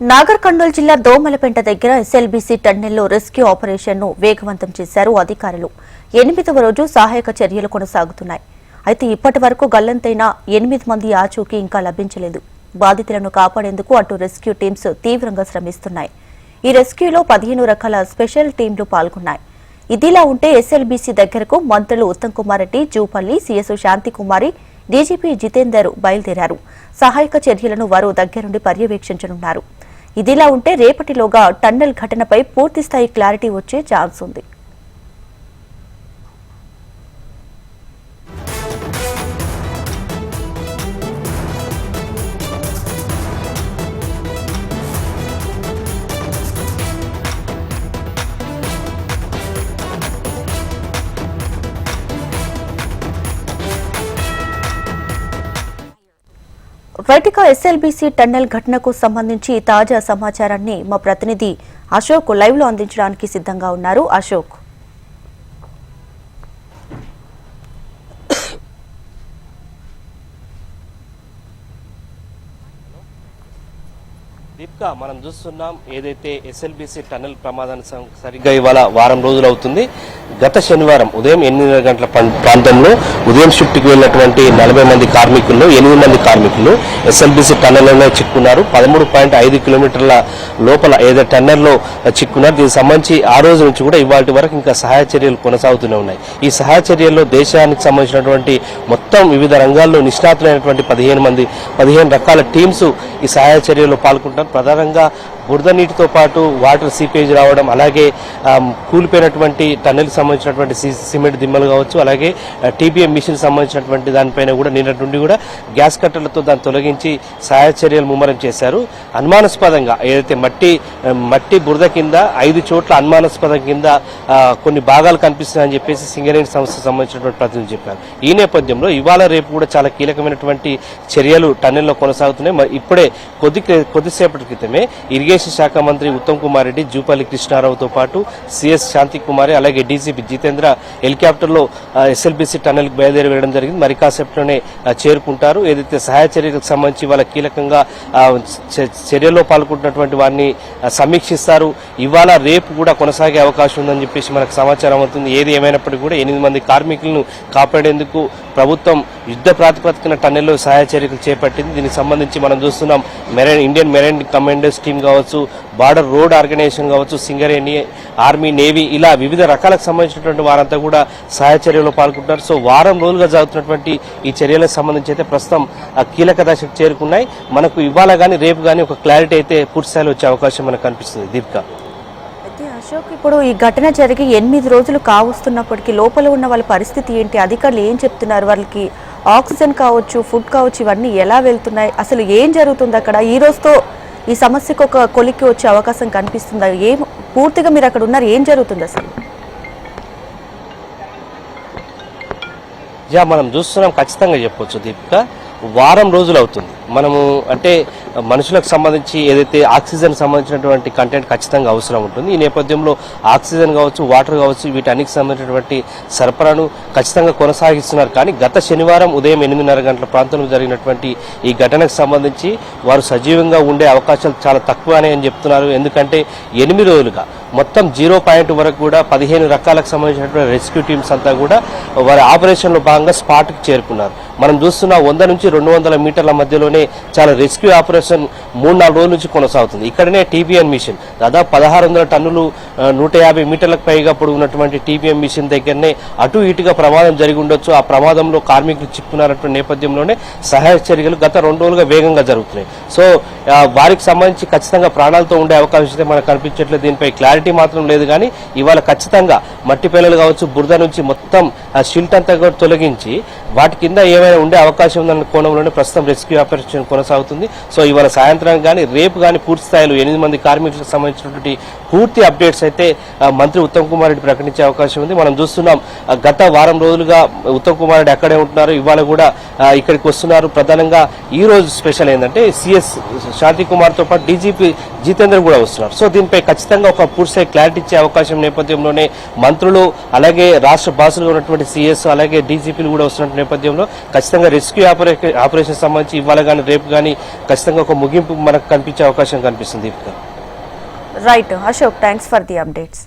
నాగర్ కర్నూలు జిల్లా దోమలపెంట దగ్గర SLBC టన్నెల్లో rescue operation ను వేగవంతం చేశారు అధికారులు. 8వ రోజు సహాయక చర్యలు కొనసాగుతున్నాయి. అయితే ఇప్పటి వరకు గల్లంతైన 8 మంది ఆచూకీ ఇంకా లభించలేదు. బాధితులను కాపాడేందుకు అటు రెస్క్యూ టీమ్స్ తీవ్రంగా శ్రమిస్తున్నాయి. ఈ రెస్క్యూలో 15 రకాల స్పెషల్ టీంలు పాల్గొన్నాయి. ఇదిలా ఉంటే ఎస్ఎల్బీసీ దగ్గరకు మంత్రులు ఉత్తమ్ కుమార్ రెడ్డి, జూపల్లి, సీఎస్ శాంతికుమారి, డీజీపీ జితేందర్ బయలుదేరారు. సహాయక చర్యలను వారు దగ్గరుండి పర్యవేక్షించనున్నారు. ఇదిలా ఉంటే రేపటిలోగా టన్నెల్ ఘటనపై పూర్తిస్థాయి క్లారిటీ వచ్చే ఛాన్స్ ఉంది. వైటికా ఎస్ఎల్బీసీ టన్నెల్ ఘటనకు సంబంధించి తాజా సమాచారాన్ని మా ప్రతినిధి అశోక్ లైవ్ లో అందించడానికి సిద్ధంగా ఉన్నారు. అశోక్, దీప్కా, మనం చూస్తున్నాం ఏదైతే ఎస్ఎల్బీసీ టన్నెల్ ప్రమాదానికి సరిగ్గా ఇవాళ వారం రోజులు అవుతుంది. గత శనివారం ఉదయం 8 గంటల ప్రాంతంలో ఉదయం షిఫ్ట్కి వెళ్ళినటువంటి 40 మంది కార్మికుల్లో 8 మంది కార్మికులు ఎస్ఎల్బీసీ టన్నెల్లోనే చిక్కున్నారు. 13.5 కిలోమీటర్ల లోపల ఏదో టన్నెల్లో చిక్కున్నారు. దీనికి సంబంధించి ఆ రోజు నుంచి కూడా ఇవాటి వరకు ఇంకా సహాయ చర్యలు కొనసాగుతూనే ఉన్నాయి. ఈ సహాయ చర్యల్లో దేశానికి సంబంధించినటువంటి మొత్తం వివిధ రంగాల్లో నిష్ణాతులైనటువంటి 15 రకాల టీమ్స్ ఈ సహాయ చర్యల్లో పాల్గొంటారు. ప్రధానంగా బురద నీటితో పాటు వాటర్ సీపేజ్ రావడం, అలాగే కూలిపోయినటువంటి టన్నెల్కి సంబంధించినటువంటి సిమెంట్ దిమ్మలు కావచ్చు, అలాగే టీబీఎం మిషన్ సంబంధించినటువంటి దానిపైన కూడా నిన్నటి నుండి కూడా గ్యాస్ కట్టర్లతో దాన్ని తొలగించి సహాయ చర్యలు ముమ్మరం చేశారు. అనుమానాస్పదంగా ఏదైతే మట్టి బురద కింద 5 చోట్ల అనుమానాస్పదం కింద కొన్ని భాగాలు కనిపిస్తున్నాయని చెప్పేసి సింగరేణి సంస్థకు సంబంధించినటువంటి ప్రతినిధులు చెప్పారు. ఈ నేపథ్యంలో ఇవాళ రేపు కూడా చాలా కీలకమైనటువంటి చర్యలు టన్నెల్లో కొనసాగుతున్నాయి. ఇప్పుడే కొద్దిసేపటి క్రితమే ఇరిగేషన్ శాఖ మంత్రి ఉత్తమ్ కుమార్ రెడ్డి, జూపల్లి కృష్ణారావుతో పాటు సీఎస్ శాంతికుమారి, అలాగే డీజీపీ జితేంద్ర హెలికాప్టర్లో ఎస్ఎల్బీసీ టన్నెల్కి బయలుదేరి వెళ్లడం జరిగింది. మరి కాసేపట్లోనే చేరుకుంటారు. ఏదైతే సహాయ చర్యలకు సంబంధించి వాళ్ళ కీలకంగా చర్యల్లో పాల్గొంటున్నటువంటి వారిని సమీక్షిస్తారు. ఇవాళ రేపు కూడా కొనసాగే అవకాశం ఉందని చెప్పేసి మనకు సమాచారం అవుతుంది. ఏది ఏమైనప్పటికీ కూడా 8 మంది కార్మికులను కాపాడేందుకు ప్రభుత్వం యుద్ధ ప్రాతిపదికన టన్నెల్లో సహాయ చర్యలు చేపట్టింది. దీనికి సంబంధించి మనం చూస్తున్నాం ఇండియన్ మెరైన్ కమాండర్స్ టీమ్ కావచ్చు, బార్డర్ రోడ్ ఆర్గనైజేషన్ కావచ్చు, సింగరేణి, ఆర్మీ, నేవీ, ఇలా వివిధ రకాలకు సంబంధించినటువంటి వారంతా కూడా సహాయ చర్యలో పాల్గొంటున్నారు. సో వారం రోజులుగా జరుగుతున్నటువంటి ఈ చర్యలకు సంబంధించి అయితే ప్రస్తుతం కీలక దశకు చేరుకున్నాయి. మనకు ఇవాళ కానీ రేపు కానీ ఒక క్లారిటీ అయితే పూర్తిస్థాయిలో వచ్చే అవకాశం మనకు కనిపిస్తుంది. దీప్కా, అయితే అశోక్, ఇప్పుడు ఈ ఘటన జరిగి 8 రోజులు కావస్తున్నప్పటికీ లోపల ఉన్న వాళ్ళ పరిస్థితి ఏంటి? అధికారులు ఏం చెప్తున్నారు? వాళ్ళకి ఆక్సిజన్ కావచ్చు, ఫుడ్ కావచ్చు, ఇవన్నీ ఎలా వెళ్తున్నాయి? అసలు ఏం జరుగుతుంది అక్కడ? ఈ రోజుతో ఈ సమస్యకు ఒక కొలిక్కి వచ్చే అవకాశం కనిపిస్తుందా? ఏం పూర్తిగా మీరు అక్కడ ఉన్నారు, ఏం జరుగుతుంది అసలు? మనం చూస్తున్నాం, ఖచ్చితంగా చెప్పొచ్చు దీపిక, వారం రోజులు అవుతుంది. మనము అంటే మనుషులకు సంబంధించి ఏదైతే ఆక్సిజన్ సంబంధించినటువంటి కంటెంట్ ఖచ్చితంగా అవసరం ఉంటుంది. ఈ నేపథ్యంలో ఆక్సిజన్ కావచ్చు, వాటర్ కావచ్చు, వీటన్నిటికి సంబంధించినటువంటి సరఫరాను ఖచ్చితంగా కొనసాగిస్తున్నారు. కానీ గత శనివారం ఉదయం 8:30 గంటల ప్రాంతంలో జరిగినటువంటి ఈ ఘటనకు సంబంధించి వారు సజీవంగా ఉండే అవకాశాలు చాలా తక్కువనే అని చెప్తున్నారు. ఎందుకంటే 8 రోజులుగా మొత్తం 0 పాయింట్ వరకు కూడా 15 రకాలకు సంబంధించినటువంటి రెస్క్యూ టీమ్స్ అంతా కూడా వారి ఆపరేషన్లో భాగంగా స్పాట్కి చేరుకున్నారు. మనం చూస్తున్న 100 నుంచి 200 మీటర్ల మధ్యలోనే చాలా రెస్క్యూ ఆపరేషన్ 3-4 రోజుల నుంచి కొనసాగుతుంది. ఇక్కడనే టీబీఎన్ మిషన్ దాదాపు 1600 టన్నులు 150 మీటర్లకు పైగా పొడుగున్నటువంటి టీబీఎం మిషన్ దగ్గరనే అటు ఇటుగా ప్రమాదం జరిగి ఉండొచ్చు. ఆ ప్రమాదంలో కార్మికులు చిక్కున్నారటువంటి నేపథ్యంలోనే సహాయ చర్యలు గత 2 రోజులుగా వేగంగా జరుగుతున్నాయి. సో వారికి సంబంధించి ఖచ్చితంగా ప్రాణాలతో ఉండే అవకాశం అయితే మనకు కనిపించట్లేదు. దీనిపై క్లారిటీ మాత్రం లేదు. కానీ ఇవాళ ఖచ్చితంగా మట్టి పిల్లలు కావచ్చు, బురద నుంచి మొత్తం షిల్ట్ అంతా కూడా తొలగించి వాటి కింద ఏమైనా ఉండే అవకాశం ఉందన్న కోణంలోనే ప్రస్తుతం రెస్క్యూ ఆపరేషన్ కొనసాగుతుంది. సో ఇవాళ సాయంత్రం కానీ రేపు కానీ పూర్తి స్థాయిలో 8 మంది కార్మికులకు సంబంధించినటువంటి పూర్తి అప్డేట్స్ అయితే మంత్రి ఉత్తమ్ కుమార్ రెడ్డి ప్రకటించే అవకాశం ఉంది. మనం చూస్తున్నాం, గత వారం రోజులుగా ఉత్తమ్ కుమార్ రెడ్డి అక్కడే ఉంటున్నారు. ఇవాళ కూడా ఇక్కడికి వస్తున్నారు. ప్రధానంగా ఈ రోజు స్పెషల్ ఏంటంటే సీఎస్ శాంతికుమార్తో పాటు డీజీపీ జితేందర్ కూడా వస్తున్నారు. సో దీనిపై ఖచ్చితంగా ఒక పూర్తి క్లారిటీ ఇచ్చే అవకాశం నేపథ్యంలోనే మంత్రులు, అలాగే రాష్ట్ర బాసులుగా ఉన్నటువంటి సీఎస్, అలాగే డీజీపీలు కూడా వస్తున్న నేపథ్యంలో ఖచ్చితంగా రెస్క్యూ ఆపరేషన్ సంబంధించి ఇవాళ కానీ రేపు కానీ ఖచ్చితంగా ఒక ముగింపు మనకు కనిపించే అవకాశం కనిపిస్తుంది. Right Ashok, thanks for the updates.